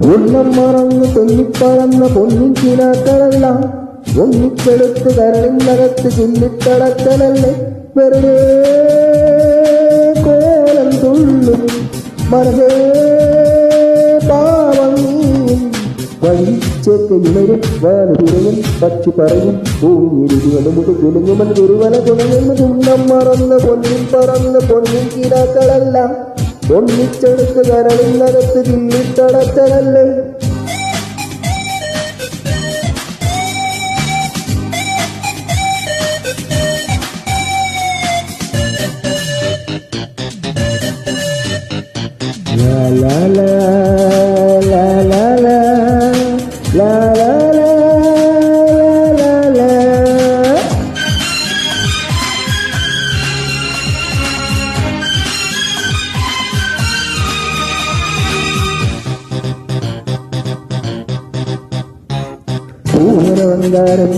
ഉള്ളം മറന്ന് തെന്നിപ്പറന്ന പൊന്നിൻ കിനാക്കളെല്ലാം ഒന്നിച്ചെടുത്ത് കരളിനകത്ത് ചുല്ലിത്തടക്കലല്ലേ വെറുതെ കോലം തുള്ളും മനസ്സേ പാവം നീയും വഴിച്ചേക്കയിണരും വാലുതിരയും പക്ഷി പറയും ഭൂമിയിരിക്കുന്നത് കുലുങ്ങുമൻ ഗുരുവല കുണങ്ങുന്ന ചുണ്ടം മറന്ന് പൊന്നിൻ പറന്ന് പൊന്നിൻ കിനാക്കളെല്ലാം ഒന്നിച്ചെടുത്ത് കരളിനകത്ത് ചുല്ലിത്തടക്കലല്ലേ La la la la la la la la la la la. പൂവനവങ്കാരം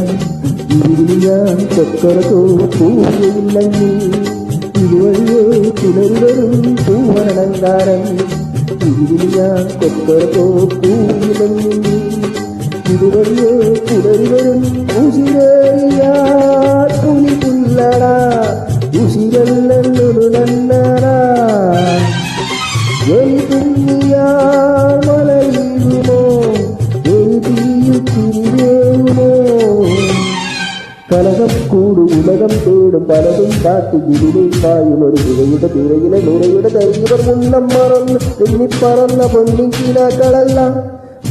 ഇരുവിളിയാൻ ചക്കരത്തോ പൂവില്ലങ്ങി ഇതുവഴിയോ പുലരുവരും പൂവനലങ്കാരം ഇരുവിളിയാൻ ചക്കരത്തോ പൂവിലങ്ങി ഇതുവഴിയോ പുലരുവരും ഉശിരേയാ തുണി പുല്ലടാ ഉശിരല്ലൊരു നന്നടാ എലി തുന്നിയാൽ മലയിടുമോ എലി തീയുത്തിരിവേകുമോ കലകക്കൂട് ഉലകം തേടും പലതും കാട്ടി ഗിരിലേക്കായും ഒരു തിരയുടെ തിരയിലെ നുരയുടെ തരിവർ മുന്നം മറന്ന് തെന്നിപ്പറന്ന പൊന്നിൻ കിനാക്കളെല്ലാം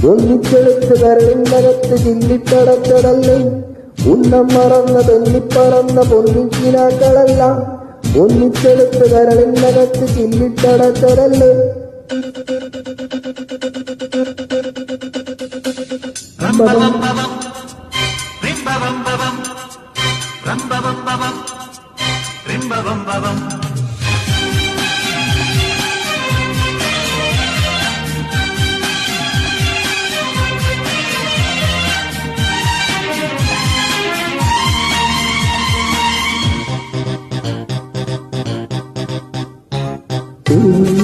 ഒന്നിച്ചെടുത്ത് കരളിനകത്ത് ചില്ലിത്തടക്കടല്ലേ ഉന്നം മറന്ന തെന്നിപ്പറന്ന പൊന്നിൻ കിനാക്കളെല്ലാം ഒന്നിച്ചെടുത്ത് കരളിനകത്ത് ചില്ലിത്തടക്കടല്ലേ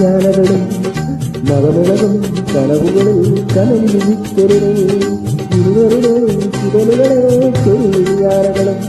യാനകളും നവമിളകും കനവുകളിൽ കനലിരിക്കരുതേ ഇരുവരുടെ ചിതലുകളെ ചെറിയാനകളും